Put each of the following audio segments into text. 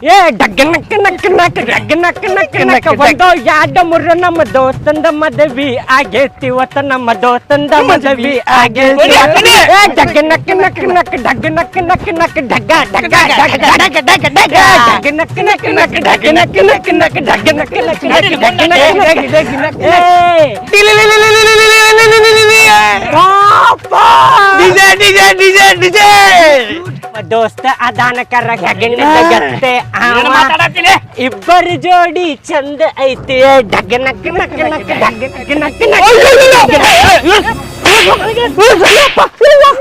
ಏ ಡಗ್ಗ ನಕ್ಕ ನಕ್ಕ ನಕ್ಕ ಡಗ್ಗ ನಕ್ಕ ನಕ್ಕ ನಕ್ಕ ಒಂದು ಯಾಡ ಮುರ್ರ ನಮ್ಮ ದೋಸ್ತಂದ ಮದವಿ ಆಗೇತಿ ಇವತ್ತ ನಮ್ಮ ದೋಸ್ತಂದ ಮದವಿ ಆಗೇತಿ ಏ ಡಗ್ಗ ನಕ್ಕ ನಕ್ಕ ನಕ್ಕ ಡಗ್ಗ ನಕ್ಕ ನಕ್ಕ ನಕ್ಕ ಡಗ್ಗ ಡಗ್ಗ ಡಗ್ಗ ಡಗ್ಗ ಡಗ್ಗ ಡಗ್ಗ ಡಗ್ಗ ನಕ್ಕ ನಕ್ಕ ನಕ್ಕ ಡಗ್ಗ ನಕ್ಕ ನಕ್ಕ ನಕ್ಕ ಡಗ್ಗ ನಕ್ಕ ನಕ್ಕ ನಕ್ಕ ಡಗ್ಗ ನಕ್ಕ ಡಗ್ಗ ನಕ್ಕ ಏ ಡಿಜೆ ಡಿಜೆ ಡಿಜೆ ಡಿಜೆ ದೋಸ್ತ ಅದಾನ ಕರ ಗತ್ತೆ ಇಬ್ಬರು ಜೋಡಿ ಚಂದ ಐತಿ ಡಗ್ಗ ನಕ್ಕ ನಕ್ಕ ನಕ್ಕ ಡಗ್ಗ ನಕ್ಕ ನಕ್ಕ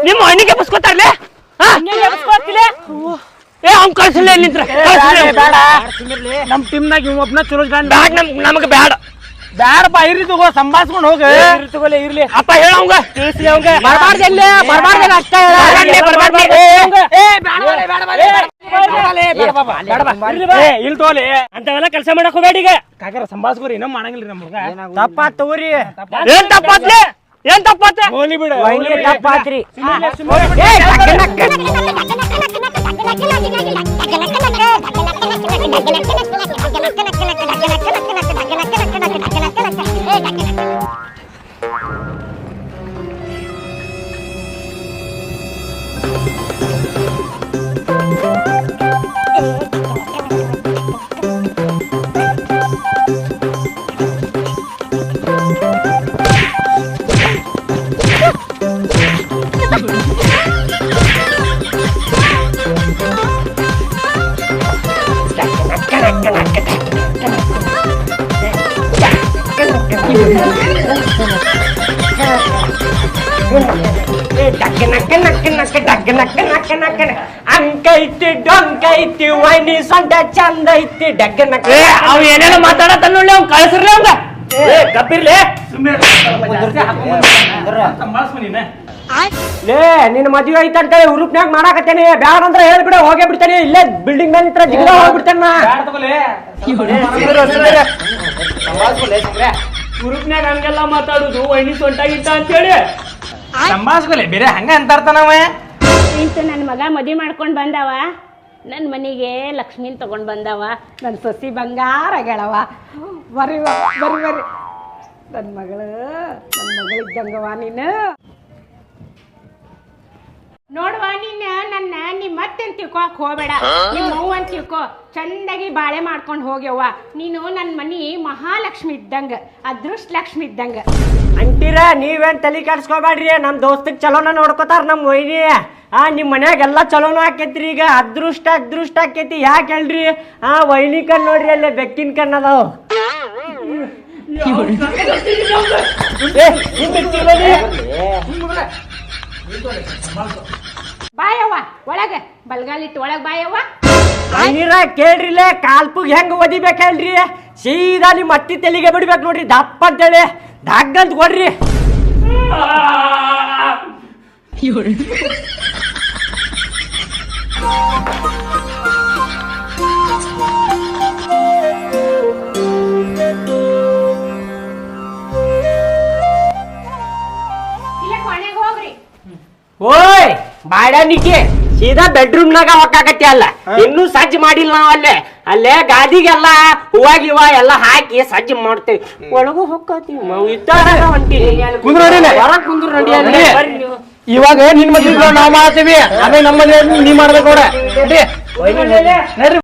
ನಿಮ್ಮ ಹಣ್ಣಿಗೆ ಬಸ್ಕೋತಾರಲ್ಲ ಏ ಅವ್ನ್ ಕಳ್ಸಲ್ಲ ನಿಂತ್ರ ನಮ್ ಟೀಮ್ನಾಗ ಒಬ್ನ ಚಲೋ ನಮಗ ಬ್ಯಾಡ ಬ್ಯಾಡಪ್ಪ ಇರ್ಲಿ ತಗೋ ಸಂಭಾಳ್ಸ್ಕೊಂಡ್ ಹೋಗ ತಗೋಲೆ ಇರ್ಲಿ ಅಪ್ಪ ಹೇಳವಂಗ ತಿಳಿಸ್ಲಿ ಅವಂಗ ಬರಬಾರ್ದಲ್ಲ ಬರಬಾರ್ದಲ್ಲ ಅಷ್ಟ ಇಲ್ಲಿ ತೋಲಿ ಅಂತವೆಲ್ಲ ಕೆಲಸ ಮಾಡಕ್ ಹೋಗ್ಬೇಡ ಈಗ ಕಾಕರ ಸಂಭಾಳ್ಸ್ಕೋರಿ ಇನ್ನೂ ಮಾಡಂಗಿಲ್ರಿ ನಮ್ಗ ತಪ್ಪ ತಗೋರಿ ಏನ್ ತಪ್ಪಾತ್ಲೆ ಏನ್ ತಪ್ಪಾತ ಹೋಲಿ ಬಿಡ ತಪ್ಪಾತ್ರಿ ಅಂಕೈತಿ ಡೊಂಕೈತಿ ವೈನಿ ಸೊಂಟ ಚಂದ ಐತಿ ಡಗ್ಗ ನಕ್ಕ ಅವ್ ಏನೇನೋ ಮಾತಾಡತ್ತ ನೋಡಿ ಅವ್ನ್ ಕಳ್ಸಿರ್ಲಿ ಅವಂಗ ಕಪ್ಪಿರ್ಲಿ ಲೇ ನಿನ್ನ ಮದುವೆ ಐತಂತ ಹುರುಪ್ನ್ಯಾಗ ಮಾಡಾಕತ್ತೇನೆ ಬ್ಯಾಡ ಅಂದ್ರೆ ಹೇಳ್ಬಿಡ ಹೋಗೇ ಬಿಡ್ತೇನೆ ಇಲ್ಲೇ ಬಿಲ್ಡಿಂಗ್ ಮೇಲೆ ನಿಂತ್ರ ಜಿಗಿದ ಹೋಗ್ಬಿಡ್ತೇನೆ ಹುರುಪ್ನ್ಯಾಗ ಹಂಗೆಲ್ಲ ಮಾತಾಡುದು ವೈನಿ ಸೊಂಟಾಗಿತ್ತ ಅಂತೇಳಿ ಸಂಭಾಳ್ಸ್ಕೊಲೆ ಬೇರೆ ಹಂಗ ಅಂತಾರ್ತಾನವ ಇಂತ ನನ್ನ ಮಗ ಮದುವೆ ಮಾಡ್ಕೊಂಡು ಬಂದವ ನನ್ನ ಮನೆಗೆ ಲಕ್ಷ್ಮೀನ್ ತಗೊಂಡು ಬಂದವ ನನ್ನ ಸೊಸಿ ಬಂಗಾರ ಗೆಳವ ಬರ್ರಿ ಬರ್ರಿ ಬರ್ರಿ ನನ್ನ ಮಗಳಿದ್ದಂಗವ ನೀನು ನೋಡುವ ನೀನು ನನ್ನ ನಿಮ್ಮ ಮತ್ತೆ ತಿಳ್ಕೊಕ್ ಹೋಗ್ಬೇಡ ನಿಮ್ಮ ಅವ್ವ ಅಂತ ತಿಳ್ಕೊ ಚಂದಾಗಿ ಬಾಳೆ ಮಾಡ್ಕೊಂಡು ಹೋಗ್ಯವ್ವ ನೀನು ನನ್ನ ಮನಿ ಮಹಾಲಕ್ಷ್ಮಿ ಇದ್ದಂಗ ಅದೃಷ್ಟ ಲಕ್ಷ್ಮಿ ಇದ್ದಂಗ ಅಂತೀರ ನೀವೇನ್ ತಲೆ ಕೆಡ್ಸ್ಕೊಬೇಡ್ರಿ ನಮ್ ದೋಸ್ತಕ್ ಚಲೋನ ನೋಡ್ಕೋತಾರ ನಮ್ ವೈನಿ ನಿಮ್ ಮನ್ಯಾಗೆಲ್ಲ ಚಲೋನ ಆಕೇತ್ರಿ ಈಗ ಅದೃಷ್ಟ ಅದೃಷ್ಟ ಆಕೇತಿ ಯಾಕೆ ಹೇಳ್ರಿ ವೈನಿ ಕಣ್ ನೋಡ್ರಿ ಅಲ್ಲೇ ಬೆಕ್ಕಿನ ಕಣ್ ಅದಾವ ಬಾಯವ್ವ ಒಳಗ ಬಲ್ಗಾಲಿಟ್ಟು ಒಳಗ್ ಬಾಯವ್ವ ನೀರ ಕೇಳ್ರಿಲೇ ಕಾಲ್ಪುಗ್ ಹೆಂಗ್ ಒದಿಬೇಕು ಹೇಳ್ರಿ ಸೀದಾ ನಿಮ್ ಅತ್ತಿ ತಲೆಗೆ ಬಿಡ್ಬೇಕು ನೋಡ್ರಿ ದಪ್ಪ ಅಂತೇಳಿ ದಾಗ್ಗಂತ ಕೊಡ್ರಿ ಓಯ್ ಬಾಡನಿಕೆ ಸೀದಾ ಬೆಡ್ರೂಮ್ನಾಗ ಹೊಕ್ಕಾಕತ್ತಿ ಅಲ್ಲ ಇನ್ನೂ ಸಜ್ಜು ಮಾಡಿಲ್ಲ ನಾವ್ ಅಲ್ಲೇ ಗಾದಿಗೆಲ್ಲ ಹೂವಾಗಿವ ಎಲ್ಲ ಹಾಕಿ ಸಜ್ಜು ಮಾಡ್ತೇವಿ ಒಳಗೂ ಹೊಕ್ಕತ್ತೀವಿ ಇವಾಗ ನಿನ್ ಮದ್ವೆ ನಾವ್ ಮಾಡ್ತೀವಿ ಅದೇ ನಮ್ಮ ನೀವ್ ಮಾಡ್ಬೇಕು